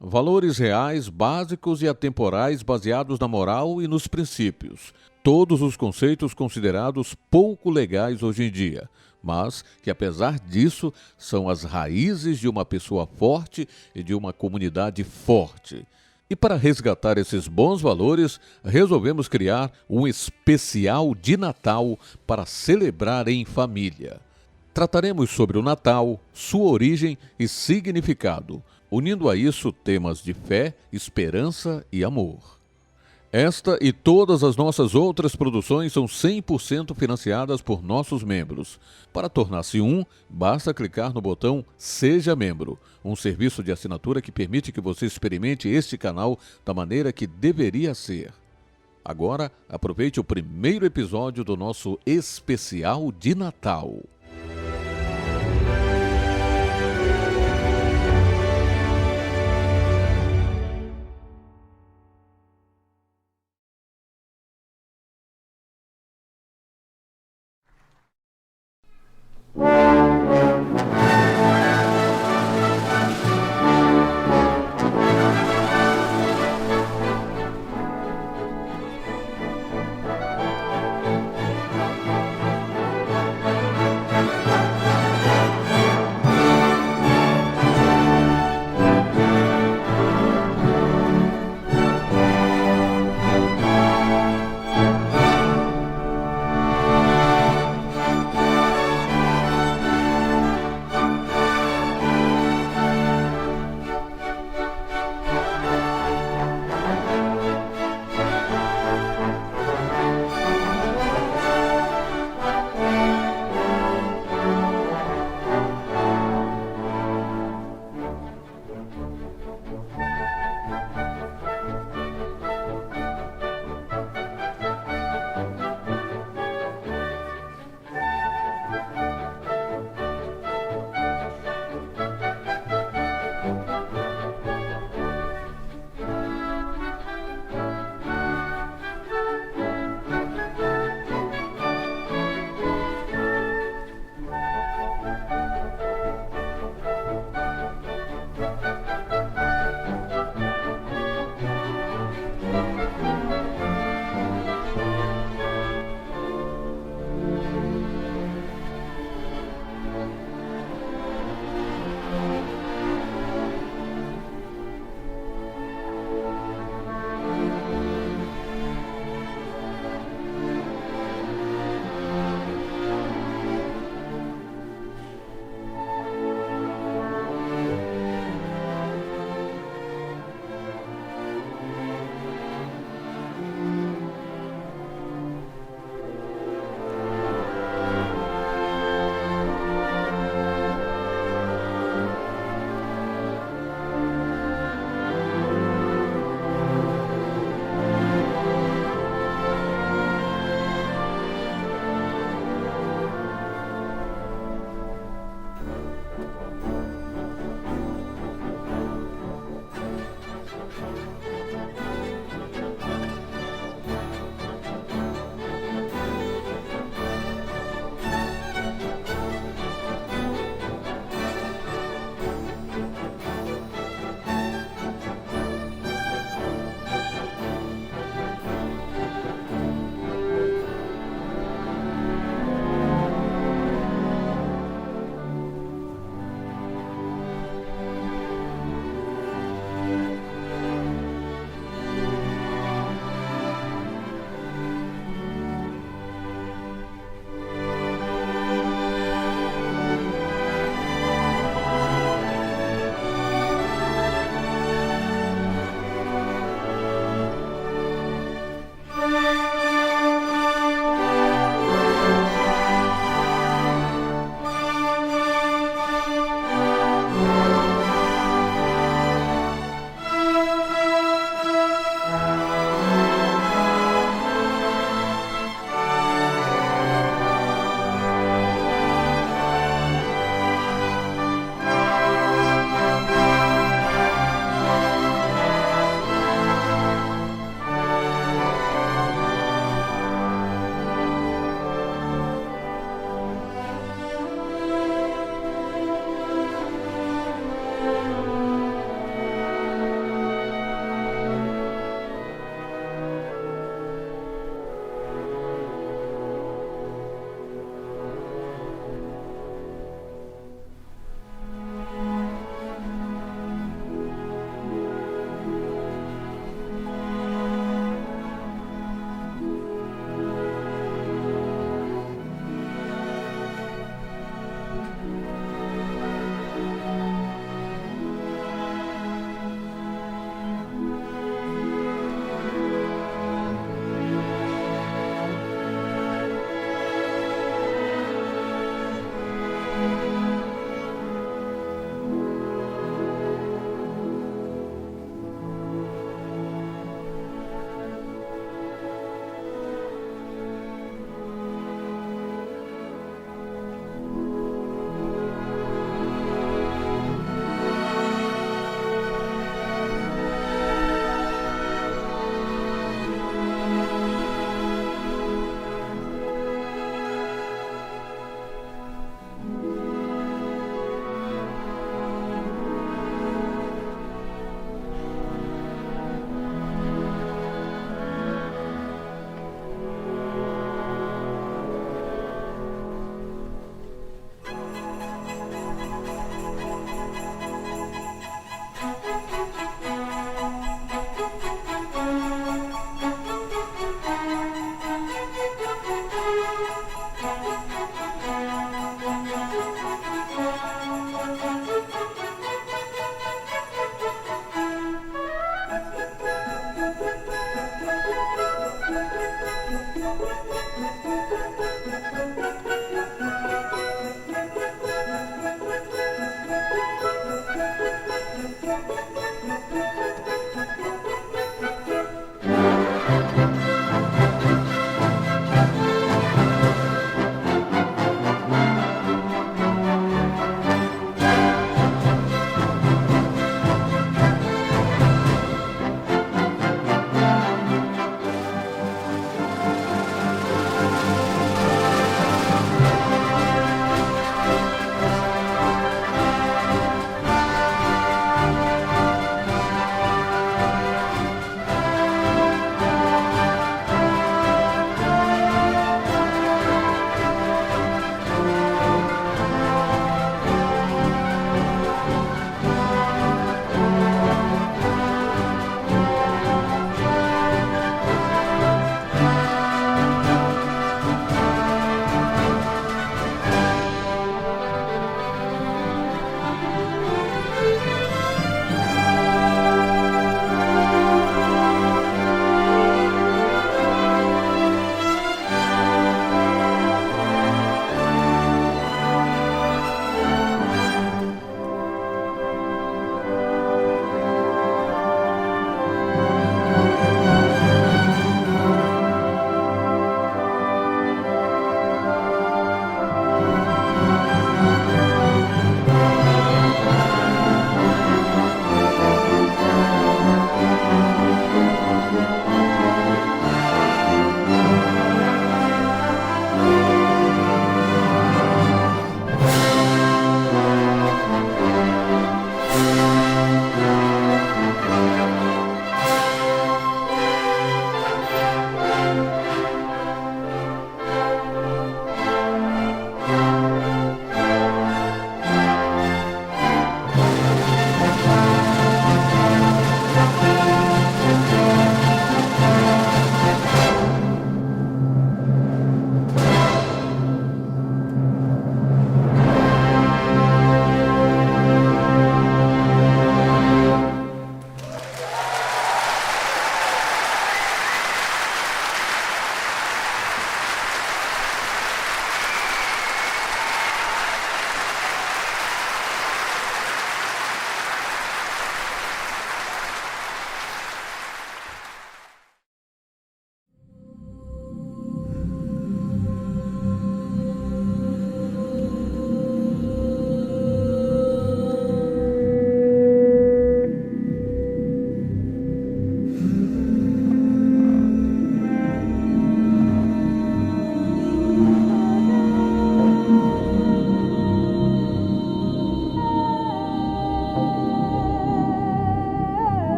Valores reais, básicos e atemporais baseados na moral e nos princípios. Todos os conceitos considerados pouco legais hoje em dia, mas que, apesar disso, são as raízes de uma pessoa forte e de uma comunidade forte. E para resgatar esses bons valores, resolvemos criar um especial de Natal para celebrar em família. Trataremos sobre o Natal, sua origem e significado, unindo a isso temas de fé, esperança e amor. Esta e todas as nossas outras produções são 100% financiadas por nossos membros. Para tornar-se um, basta clicar no botão Seja Membro, um serviço de assinatura que permite que você experimente este canal da maneira que deveria ser. Agora, aproveite o primeiro episódio do nosso especial de Natal.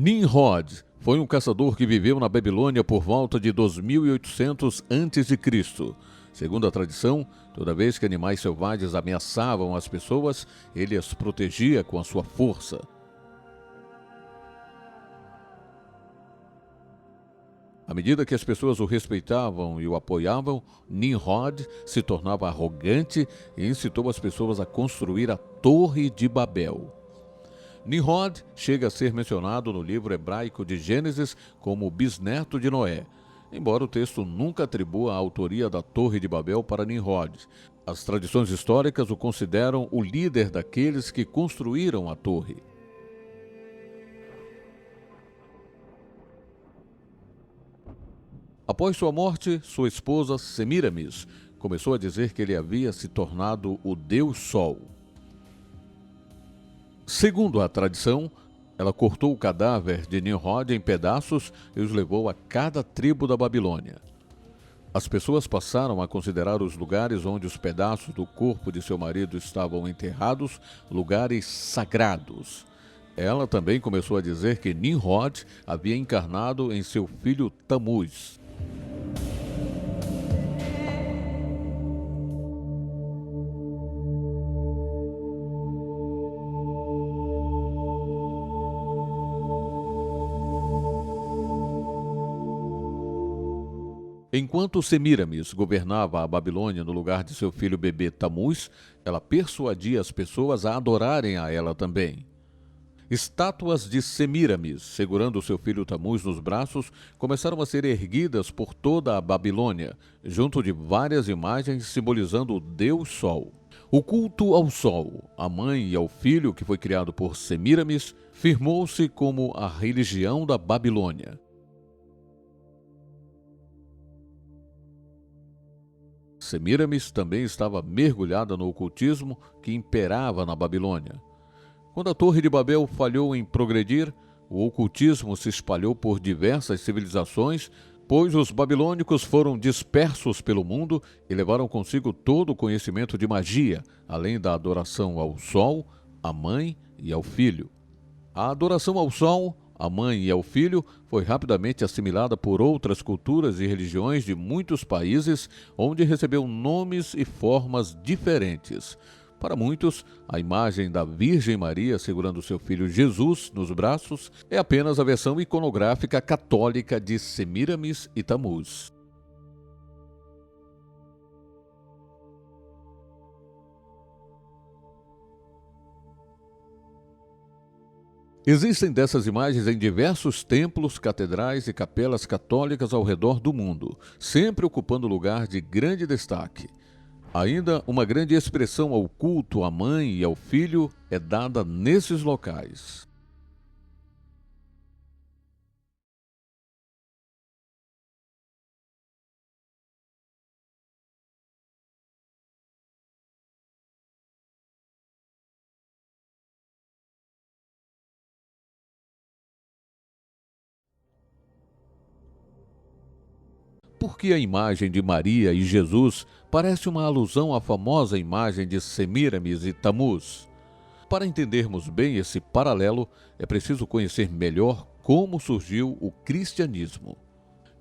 Nimrod foi um caçador que viveu na Babilônia por volta de 2800 a.C. Segundo a tradição, toda vez que animais selvagens ameaçavam as pessoas, ele as protegia com a sua força. À medida que as pessoas o respeitavam e o apoiavam, Nimrod se tornava arrogante e incitou as pessoas a construir a Torre de Babel. Nimrod chega a ser mencionado no livro hebraico de Gênesis como bisneto de Noé, embora o texto nunca atribua a autoria da Torre de Babel para Nimrod. As tradições históricas o consideram o líder daqueles que construíram a torre. Após sua morte, sua esposa Semiramis começou a dizer que ele havia se tornado o Deus Sol. Segundo a tradição, ela cortou o cadáver de Nimrod em pedaços e os levou a cada tribo da Babilônia. As pessoas passaram a considerar os lugares onde os pedaços do corpo de seu marido estavam enterrados lugares sagrados. Ela também começou a dizer que Nimrod havia encarnado em seu filho Tamuz. Enquanto Semiramis governava a Babilônia no lugar de seu filho bebê Tamuz, ela persuadia as pessoas a adorarem a ela também. Estátuas de Semiramis, segurando seu filho Tamuz nos braços, começaram a ser erguidas por toda a Babilônia, junto de várias imagens simbolizando o Deus Sol. O culto ao Sol, à mãe e ao filho que foi criado por Semiramis, firmou-se como a religião da Babilônia. Semiramis também estava mergulhada no ocultismo que imperava na Babilônia. Quando a Torre de Babel falhou em progredir, o ocultismo se espalhou por diversas civilizações, pois os babilônicos foram dispersos pelo mundo e levaram consigo todo o conhecimento de magia, além da adoração ao Sol, à Mãe e ao Filho. A adoração ao Sol, à Mãe e ao Filho foi rapidamente assimilada por outras culturas e religiões de muitos países, onde recebeu nomes e formas diferentes. Para muitos, a imagem da Virgem Maria segurando seu filho Jesus nos braços é apenas a versão iconográfica católica de Semiramis e Tamuz. Existem dessas imagens em diversos templos, catedrais e capelas católicas ao redor do mundo, sempre ocupando lugar de grande destaque. Ainda uma grande expressão ao culto à mãe e ao filho é dada nesses locais. Porque a imagem de Maria e Jesus parece uma alusão à famosa imagem de Semiramis e Tamuz. Para entendermos bem esse paralelo, é preciso conhecer melhor como surgiu o cristianismo.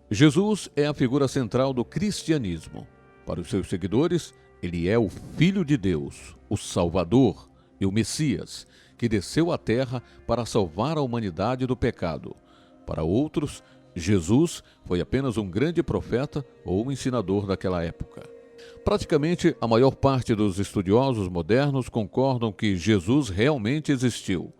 Jesus é a figura central do cristianismo. Para os seus seguidores, ele é o Filho de Deus, o Salvador e o Messias, que desceu à terra para salvar a humanidade do pecado. Para outros, Jesus foi apenas um grande profeta ou ensinador daquela época. Praticamente a maior parte dos estudiosos modernos concordam que Jesus realmente existiu.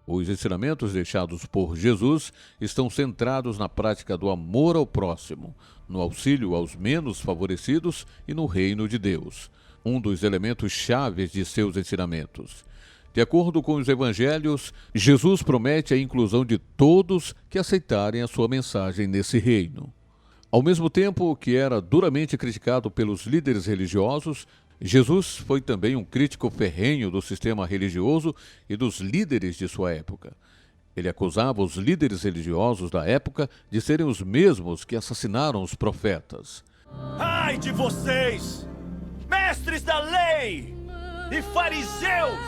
Os ensinamentos deixados por Jesus estão centrados na prática do amor ao próximo, no auxílio aos menos favorecidos e no reino de Deus, um dos elementos chaves de seus ensinamentos. De acordo com os evangelhos, Jesus promete a inclusão de todos que aceitarem a sua mensagem nesse reino. Ao mesmo tempo que era duramente criticado pelos líderes religiosos, Jesus foi também um crítico ferrenho do sistema religioso e dos líderes de sua época. Ele acusava os líderes religiosos da época de serem os mesmos que assassinaram os profetas. Ai de vocês, mestres da lei! e fariseus,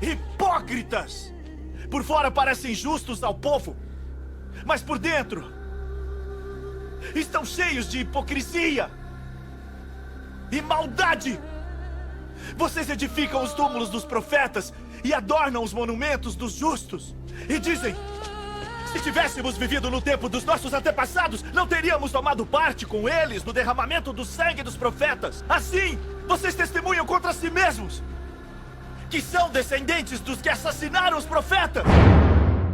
hipócritas! Por fora parecem justos ao povo, mas por dentro estão cheios de hipocrisia e maldade. Vocês edificam os túmulos dos profetas e adornam os monumentos dos justos. E dizem: se tivéssemos vivido no tempo dos nossos antepassados, não teríamos tomado parte com eles no derramamento do sangue dos profetas. Assim, vocês testemunham contra si mesmos que são descendentes dos que assassinaram os profetas.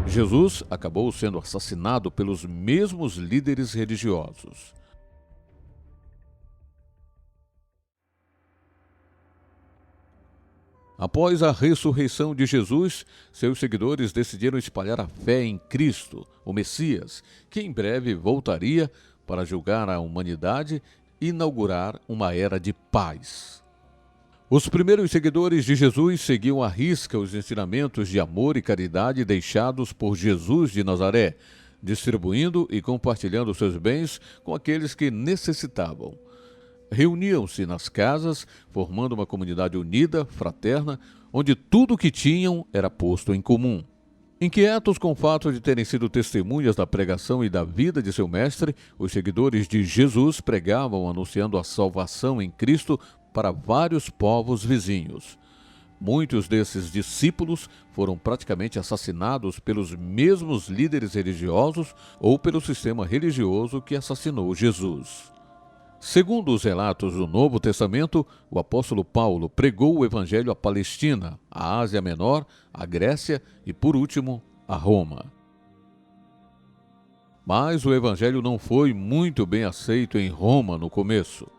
Jesus acabou sendo assassinado pelos mesmos líderes religiosos. Após a ressurreição de Jesus, seus seguidores decidiram espalhar a fé em Cristo, o Messias, que em breve voltaria para julgar a humanidade e inaugurar uma era de paz. Os primeiros seguidores de Jesus seguiam à risca os ensinamentos de amor e caridade deixados por Jesus de Nazaré, distribuindo e compartilhando seus bens com aqueles que necessitavam. Reuniam-se nas casas, formando uma comunidade unida, fraterna, onde tudo o que tinham era posto em comum. Inquietos com o fato de terem sido testemunhas da pregação e da vida de seu mestre, os seguidores de Jesus pregavam anunciando a salvação em Cristo para vários povos vizinhos. Muitos desses discípulos foram praticamente assassinados pelos mesmos líderes religiosos ou pelo sistema religioso que assassinou Jesus. Segundo os relatos do Novo Testamento, o apóstolo Paulo pregou o evangelho à Palestina, à Ásia Menor, à Grécia e, por último, a Roma. Mas o evangelho não foi muito bem aceito em Roma no começo.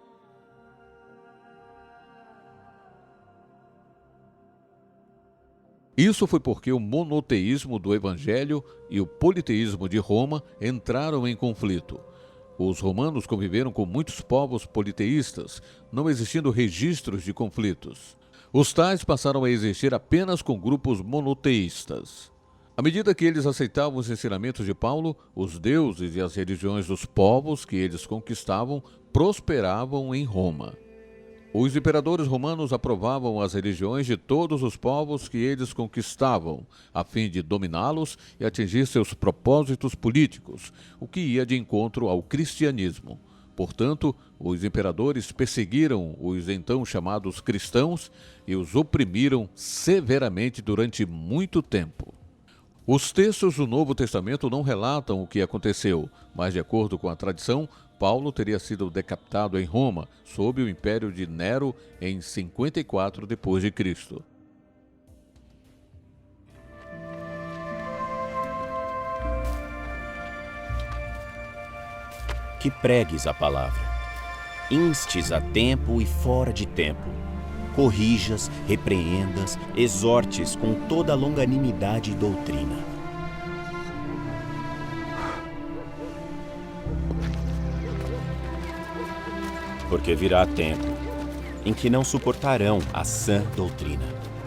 Isso foi porque o monoteísmo do evangelho e o politeísmo de Roma entraram em conflito. Os romanos conviveram com muitos povos politeístas, não existindo registros de conflitos. Os tais passaram a existir apenas com grupos monoteístas. À medida que eles aceitavam os ensinamentos de Paulo, os deuses e as religiões dos povos que eles conquistavam prosperavam em Roma. Os imperadores romanos aprovavam as religiões de todos os povos que eles conquistavam, a fim de dominá-los e atingir seus propósitos políticos, o que ia de encontro ao cristianismo. Portanto, os imperadores perseguiram os então chamados cristãos e os oprimiram severamente durante muito tempo. Os textos do Novo Testamento não relatam o que aconteceu, mas, de acordo com a tradição, Paulo teria sido decapitado em Roma, sob o império de Nero, em 54 d.C. Que pregues a palavra, instes a tempo e fora de tempo, corrijas, repreendas, exortes com toda a longanimidade e doutrina. Porque virá tempo em que não suportarão a sã doutrina,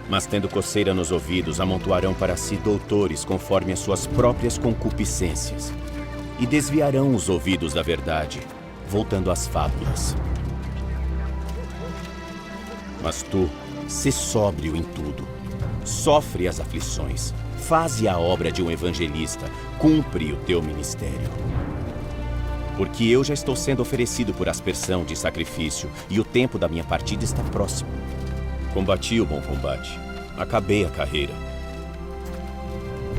mas tendo coceira nos ouvidos, amontoarão para si doutores conforme as suas próprias concupiscências, e desviarão os ouvidos da verdade, voltando às fábulas. Mas tu, sê sóbrio em tudo, sofre as aflições, faze a obra de um evangelista, cumpre o teu ministério. Porque eu já estou sendo oferecido por aspersão de sacrifício, e o tempo da minha partida está próximo. Combati o bom combate, acabei a carreira,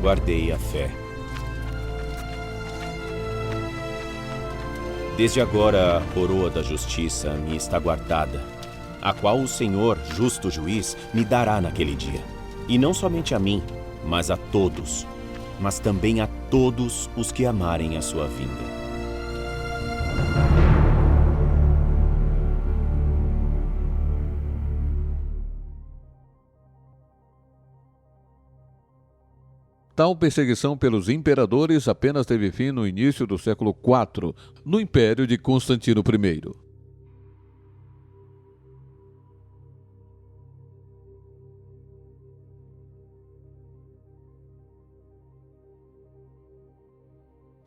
guardei a fé. Desde agora a coroa da justiça me está guardada, a qual o Senhor, justo juiz, me dará naquele dia. E não somente a mim, mas a todos, mas também a todos os que amarem a sua vinda. Tal perseguição pelos imperadores apenas teve fim no início do século IV, no Império de Constantino I.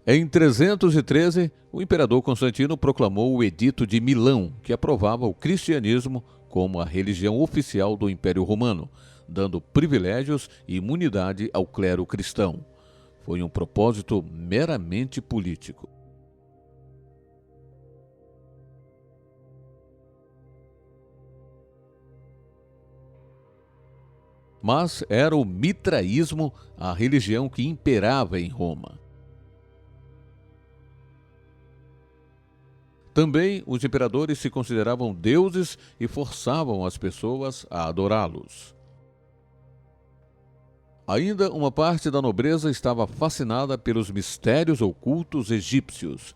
Em 313, o imperador Constantino proclamou o Edito de Milão, que aprovava o cristianismo como a religião oficial do Império Romano, dando privilégios e imunidade ao clero cristão. Foi um propósito meramente político. Mas era o mitraísmo a religião que imperava em Roma. Também os imperadores se consideravam deuses e forçavam as pessoas a adorá-los. Ainda uma parte da nobreza estava fascinada pelos mistérios ocultos egípcios.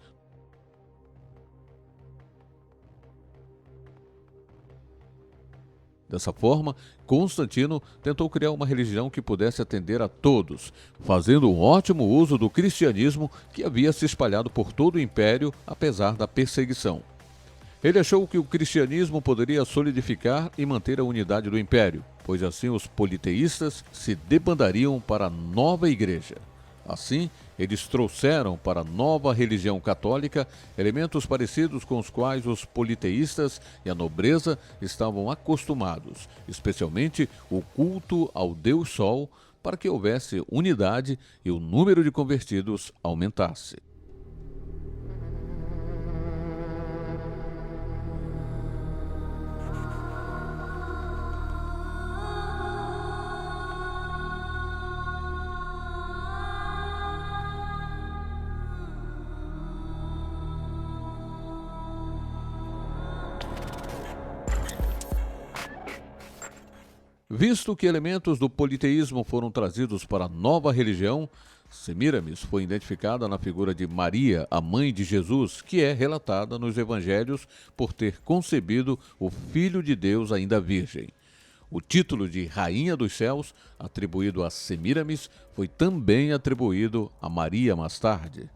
Dessa forma, Constantino tentou criar uma religião que pudesse atender a todos, fazendo um ótimo uso do cristianismo que havia se espalhado por todo o império, apesar da perseguição. Ele achou que o cristianismo poderia solidificar e manter a unidade do império, pois assim os politeístas se debandariam para a nova igreja. Assim, eles trouxeram para a nova religião católica elementos parecidos com os quais os politeístas e a nobreza estavam acostumados, especialmente o culto ao Deus Sol, para que houvesse unidade e o número de convertidos aumentasse. Visto que elementos do politeísmo foram trazidos para a nova religião, Semíramis foi identificada na figura de Maria, a mãe de Jesus, que é relatada nos evangelhos por ter concebido o Filho de Deus ainda virgem. O título de Rainha dos Céus, atribuído a Semíramis, foi também atribuído a Maria mais tarde.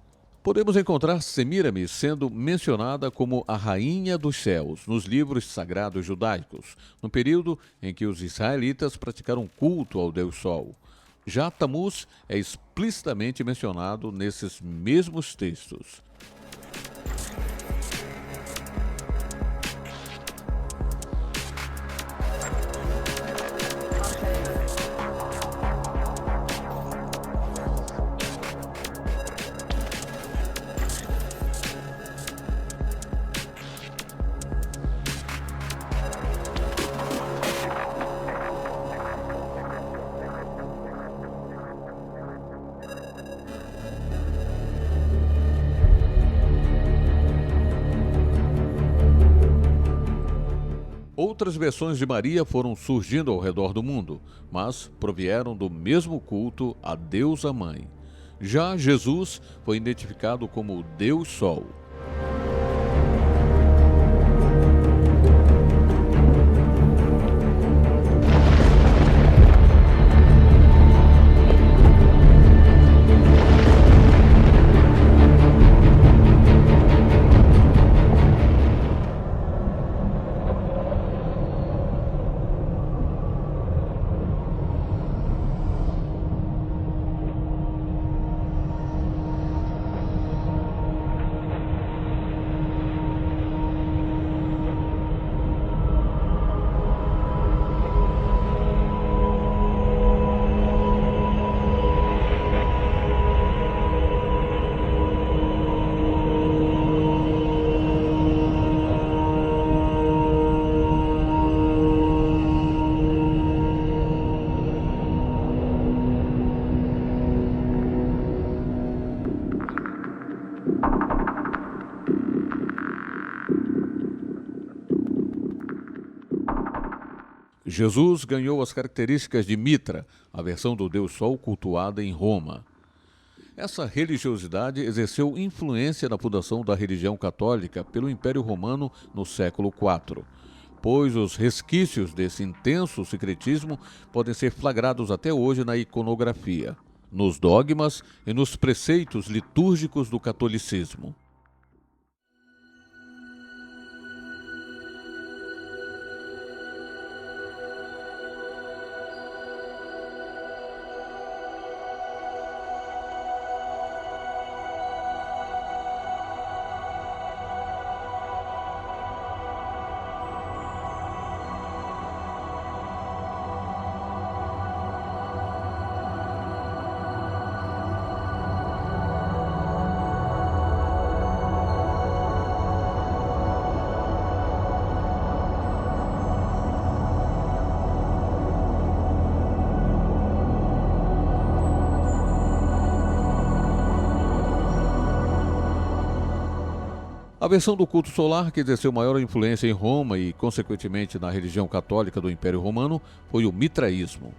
Podemos encontrar Semíramis sendo mencionada como a Rainha dos Céus nos livros sagrados judaicos, no período em que os israelitas praticaram culto ao Deus Sol. Já Tamuz é explicitamente mencionado nesses mesmos textos. Outras versões de Maria foram surgindo ao redor do mundo, mas provieram do mesmo culto à deusa mãe. Já Jesus foi identificado como o Deus Sol. Jesus ganhou as características de Mitra, a versão do Deus Sol cultuada em Roma. Essa religiosidade exerceu influência na fundação da religião católica pelo Império Romano no século IV, pois os resquícios desse intenso secretismo podem ser flagrados até hoje na iconografia, nos dogmas e nos preceitos litúrgicos do catolicismo. A versão do culto solar que exerceu maior influência em Roma e, consequentemente, na religião católica do Império Romano foi o mitraísmo.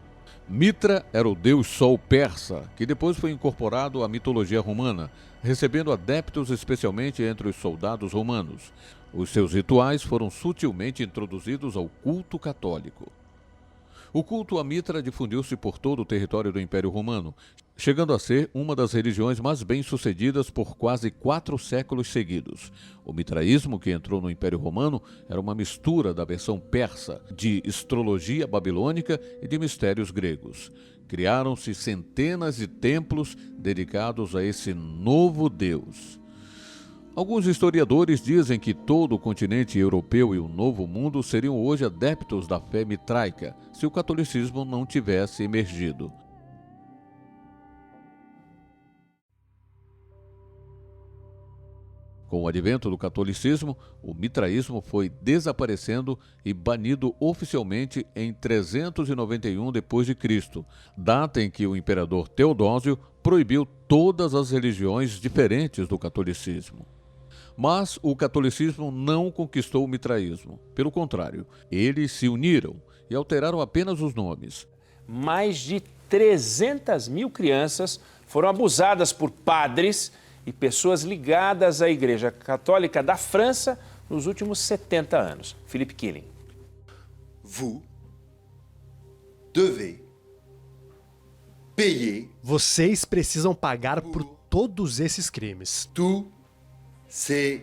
Mitra era o deus sol persa, que depois foi incorporado à mitologia romana, recebendo adeptos especialmente entre os soldados romanos. Os seus rituais foram sutilmente introduzidos ao culto católico. O culto a Mitra difundiu-se por todo o território do Império Romano, chegando a ser uma das religiões mais bem-sucedidas por quase 4 séculos seguidos. O mitraísmo, que entrou no Império Romano, era uma mistura da versão persa, de astrologia babilônica e de mistérios gregos. Criaram-se centenas de templos dedicados a esse novo deus. Alguns historiadores dizem que todo o continente europeu e o Novo Mundo seriam hoje adeptos da fé mitraica, se o catolicismo não tivesse emergido. Com o advento do catolicismo, o mitraísmo foi desaparecendo e banido oficialmente em 391 d.C., data em que o imperador Teodósio proibiu todas as religiões diferentes do catolicismo. Mas o catolicismo não conquistou o mitraísmo. Pelo contrário, eles se uniram e alteraram apenas os nomes. Mais de 300 mil crianças foram abusadas por padres e pessoas ligadas à Igreja Católica da França nos últimos 70 anos. Philippe Killing. Vous devez payer. Vocês precisam pagar por todos esses crimes. Tous ces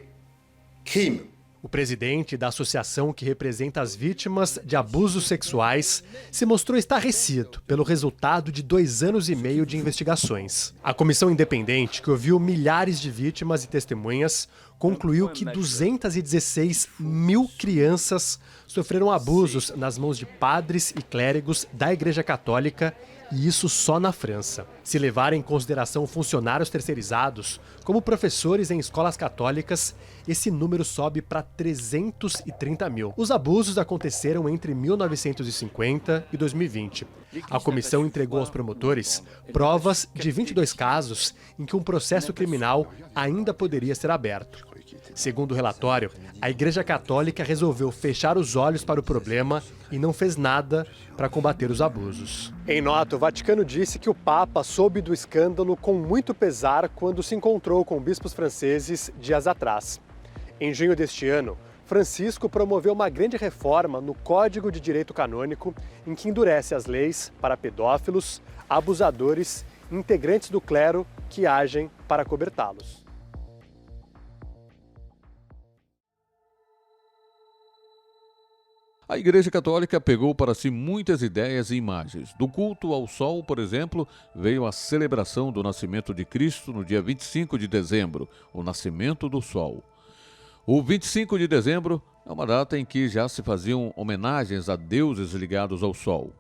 crimes. O presidente da associação que representa as vítimas de abusos sexuais se mostrou estarrecido pelo resultado de 2 anos e meio de investigações. A comissão independente, que ouviu milhares de vítimas e testemunhas, concluiu que 216 mil crianças sofreram abusos nas mãos de padres e clérigos da Igreja Católica, e isso só na França. Se levar em consideração funcionários terceirizados, como professores em escolas católicas, esse número sobe para 330 mil. Os abusos aconteceram entre 1950 e 2020. A comissão entregou aos promotores provas de 22 casos em que um processo criminal ainda poderia ser aberto. Segundo o relatório, a Igreja Católica resolveu fechar os olhos para o problema e não fez nada para combater os abusos. Em nota, o Vaticano disse que o Papa soube do escândalo com muito pesar quando se encontrou com bispos franceses dias atrás. Em junho deste ano, Francisco promoveu uma grande reforma no Código de Direito Canônico em que endurece as leis para pedófilos, abusadores e integrantes do clero que agem para cobertá-los. A Igreja Católica pegou para si muitas ideias e imagens. Do culto ao sol, por exemplo, veio a celebração do nascimento de Cristo no dia 25 de dezembro, o nascimento do sol. O 25 de dezembro é uma data em que já se faziam homenagens a deuses ligados ao sol.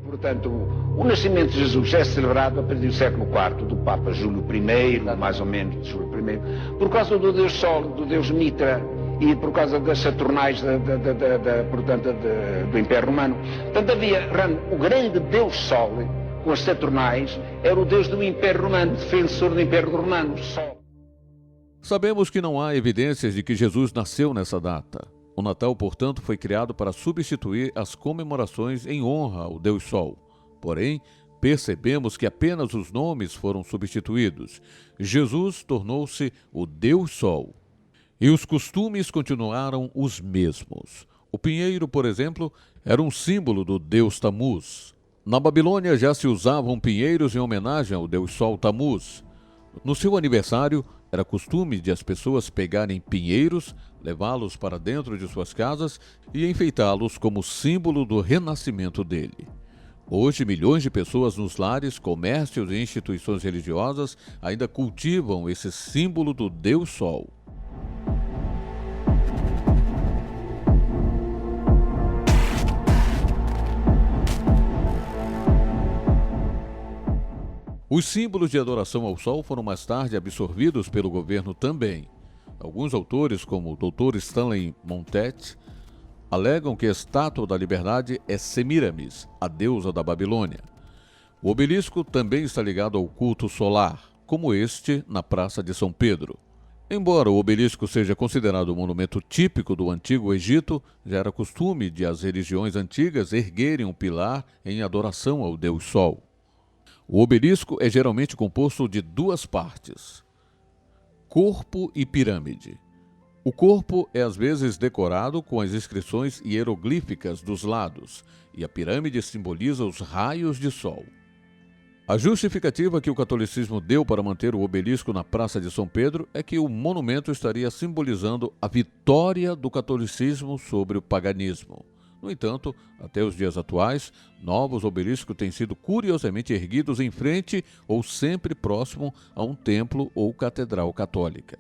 Portanto, o nascimento de Jesus é celebrado a partir do século IV, do Papa Júlio I, mais ou menos, de Júlio I, por causa do Deus Sol, do Deus Mitra, e por causa das Saturnais do Império Romano. Portanto, havia o grande Deus Sol, com as Saturnais, era o Deus do Império Romano, defensor do Império Romano, Sol. Sabemos que não há evidências de que Jesus nasceu nessa data. O Natal, portanto, foi criado para substituir as comemorações em honra ao Deus Sol. Porém, percebemos que apenas os nomes foram substituídos. Jesus tornou-se o Deus Sol. E os costumes continuaram os mesmos. O pinheiro, por exemplo, era um símbolo do deus Tamuz. Na Babilônia já se usavam pinheiros em homenagem ao deus Sol Tamuz. No seu aniversário, era costume de as pessoas pegarem pinheiros, levá-los para dentro de suas casas e enfeitá-los como símbolo do renascimento dele. Hoje, milhões de pessoas nos lares, comércios e instituições religiosas ainda cultivam esse símbolo do Deus Sol. Os símbolos de adoração ao sol foram mais tarde absorvidos pelo governo também. Alguns autores, como o Dr. Stanley Montet, alegam que a estátua da liberdade é Semiramis, a deusa da Babilônia. O obelisco também está ligado ao culto solar, como este na Praça de São Pedro. Embora o obelisco seja considerado um monumento típico do Antigo Egito, já era costume de as religiões antigas erguerem um pilar em adoração ao Deus Sol. O obelisco é geralmente composto de duas partes: corpo e pirâmide. O corpo é às vezes decorado com as inscrições hieroglíficas dos lados, e a pirâmide simboliza os raios de sol. A justificativa que o catolicismo deu para manter o obelisco na Praça de São Pedro é que o monumento estaria simbolizando a vitória do catolicismo sobre o paganismo. No entanto, até os dias atuais, novos obeliscos têm sido curiosamente erguidos em frente ou sempre próximo a um templo ou catedral católica.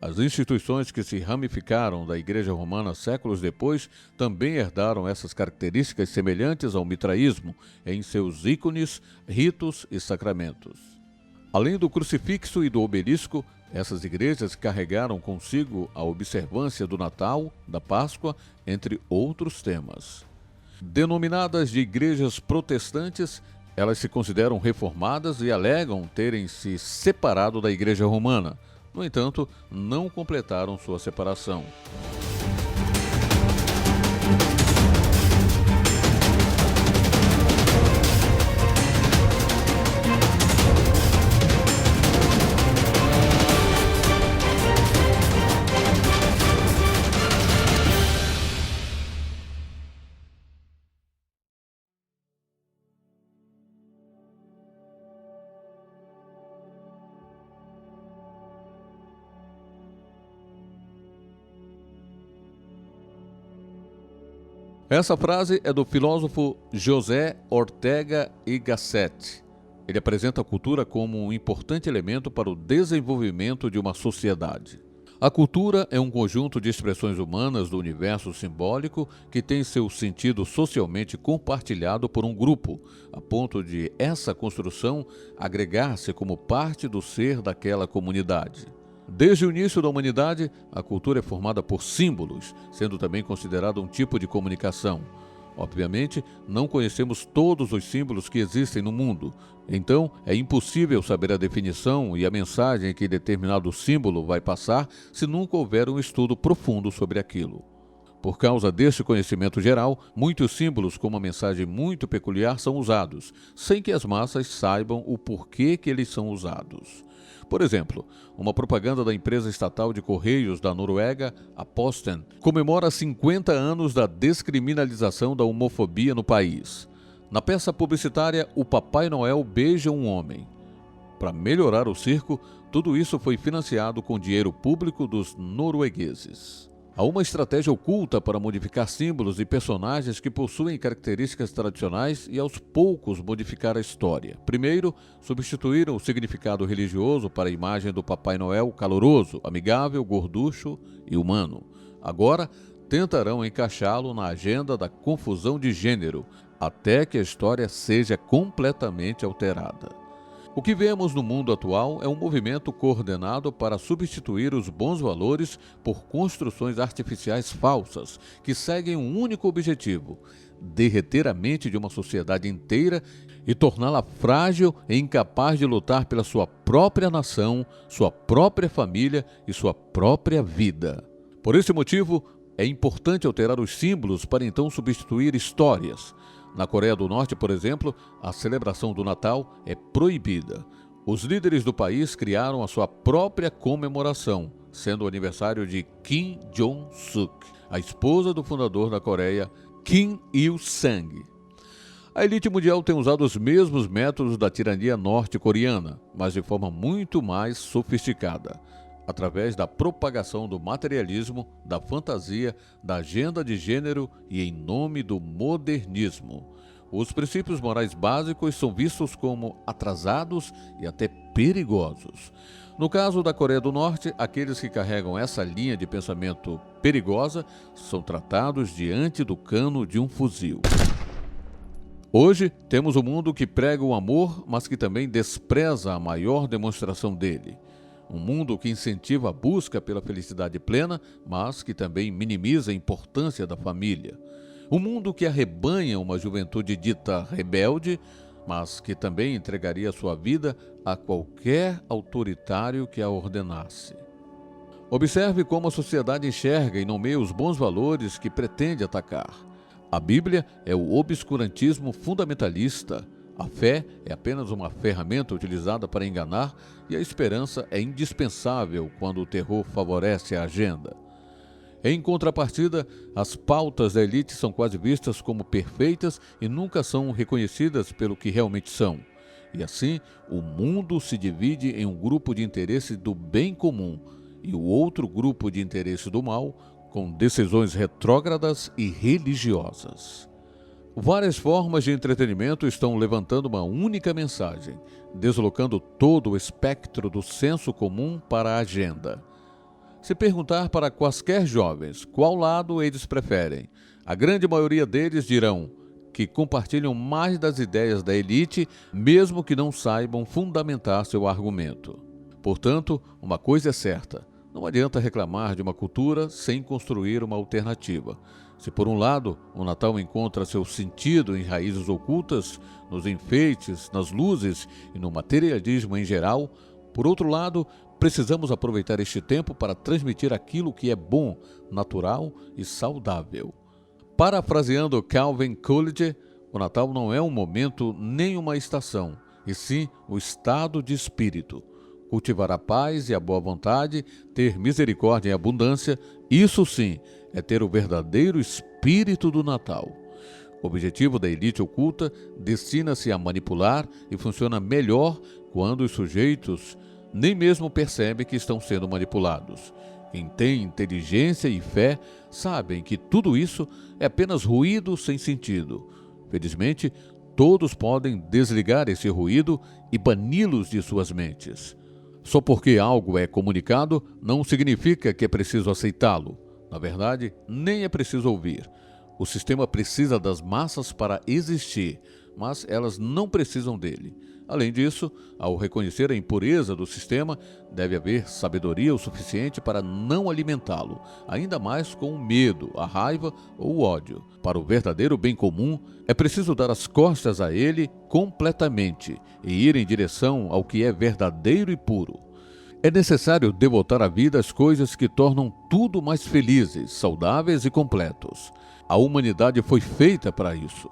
As instituições que se ramificaram da Igreja Romana séculos depois também herdaram essas características semelhantes ao mitraísmo em seus ícones, ritos e sacramentos. Além do crucifixo e do obelisco, essas igrejas carregaram consigo a observância do Natal, da Páscoa, entre outros temas. Denominadas de igrejas protestantes, elas se consideram reformadas e alegam terem se separado da Igreja Romana. No entanto, não completaram sua separação. Essa frase é do filósofo José Ortega y Gasset. Ele apresenta a cultura como um importante elemento para o desenvolvimento de uma sociedade. A cultura é um conjunto de expressões humanas do universo simbólico que tem seu sentido socialmente compartilhado por um grupo, a ponto de essa construção agregar-se como parte do ser daquela comunidade. Desde o início da humanidade, a cultura é formada por símbolos, sendo também considerada um tipo de comunicação. Obviamente, não conhecemos todos os símbolos que existem no mundo, então é impossível saber a definição e a mensagem que determinado símbolo vai passar se nunca houver um estudo profundo sobre aquilo. Por causa deste conhecimento geral, muitos símbolos com uma mensagem muito peculiar são usados, sem que as massas saibam o porquê que eles são usados. Por exemplo, uma propaganda da empresa estatal de correios da Noruega, a Posten, comemora 50 anos da descriminalização da homofobia no país. Na peça publicitária, o Papai Noel beija um homem. Para melhorar o circo, tudo isso foi financiado com dinheiro público dos noruegueses. Há uma estratégia oculta para modificar símbolos e personagens que possuem características tradicionais e aos poucos modificar a história. Primeiro, substituíram o significado religioso para a imagem do Papai Noel caloroso, amigável, gorducho e humano. Agora, tentarão encaixá-lo na agenda da confusão de gênero, até que a história seja completamente alterada. O que vemos no mundo atual é um movimento coordenado para substituir os bons valores por construções artificiais falsas, que seguem um único objetivo: derreter a mente de uma sociedade inteira e torná-la frágil e incapaz de lutar pela sua própria nação, sua própria família e sua própria vida. Por esse motivo, é importante alterar os símbolos para então substituir histórias. Na Coreia do Norte, por exemplo, a celebração do Natal é proibida. Os líderes do país criaram a sua própria comemoração, sendo o aniversário de Kim Jong-suk, a esposa do fundador da Coreia, Kim Il-sung. A elite mundial tem usado os mesmos métodos da tirania norte-coreana, mas de forma muito mais sofisticada, através da propagação do materialismo, da fantasia, da agenda de gênero e em nome do modernismo. Os princípios morais básicos são vistos como atrasados e até perigosos. No caso da Coreia do Norte, aqueles que carregam essa linha de pensamento perigosa são tratados diante do cano de um fuzil. Hoje, temos um mundo que prega o amor, mas que também despreza a maior demonstração dele. Um mundo que incentiva a busca pela felicidade plena, mas que também minimiza a importância da família. Um mundo que arrebanha uma juventude dita rebelde, mas que também entregaria sua vida a qualquer autoritário que a ordenasse. Observe como a sociedade enxerga e nomeia os bons valores que pretende atacar. A Bíblia é o obscurantismo fundamentalista. A fé é apenas uma ferramenta utilizada para enganar e a esperança é indispensável quando o terror favorece a agenda. Em contrapartida, as pautas da elite são quase vistas como perfeitas e nunca são reconhecidas pelo que realmente são. E assim, o mundo se divide em um grupo de interesse do bem comum e o outro grupo de interesse do mal, com decisões retrógradas e religiosas. Várias formas de entretenimento estão levantando uma única mensagem, deslocando todo o espectro do senso comum para a agenda. Se perguntar para quaisquer jovens qual lado eles preferem, a grande maioria deles dirão que compartilham mais das ideias da elite, mesmo que não saibam fundamentar seu argumento. Portanto, uma coisa é certa: não adianta reclamar de uma cultura sem construir uma alternativa. Se por um lado o Natal encontra seu sentido em raízes ocultas, nos enfeites, nas luzes e no materialismo em geral, por outro lado, precisamos aproveitar este tempo para transmitir aquilo que é bom, natural e saudável. Parafraseando Calvin Coolidge, o Natal não é um momento nem uma estação, e sim o estado de espírito. Cultivar a paz e a boa vontade, ter misericórdia em abundância, isso sim é ter o verdadeiro espírito do Natal. O objetivo da elite oculta destina-se a manipular e funciona melhor quando os sujeitos nem mesmo percebem que estão sendo manipulados. Quem tem inteligência e fé sabem que tudo isso é apenas ruído sem sentido. Felizmente, todos podem desligar esse ruído e bani-los de suas mentes. Só porque algo é comunicado não significa que é preciso aceitá-lo. Na verdade, nem é preciso ouvir. O sistema precisa das massas para existir, mas elas não precisam dele. Além disso, ao reconhecer a impureza do sistema, deve haver sabedoria o suficiente para não alimentá-lo, ainda mais com o medo, a raiva ou o ódio. Para o verdadeiro bem comum, é preciso dar as costas a ele completamente e ir em direção ao que é verdadeiro e puro. É necessário devotar a vida às coisas que tornam tudo mais felizes, saudáveis e completos. A humanidade foi feita para isso.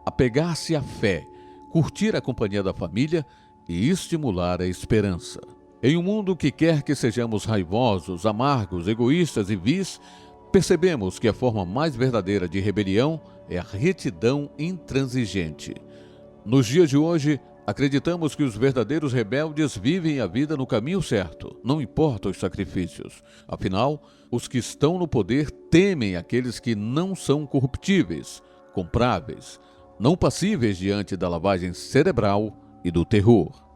Apegar-se à fé, curtir a companhia da família e estimular a esperança. Em um mundo que quer que sejamos raivosos, amargos, egoístas e vis, percebemos que a forma mais verdadeira de rebelião é a retidão intransigente. Nos dias de hoje, acreditamos que os verdadeiros rebeldes vivem a vida no caminho certo, não importa os sacrifícios. Afinal, os que estão no poder temem aqueles que não são corruptíveis, compráveis, não passíveis diante da lavagem cerebral e do terror.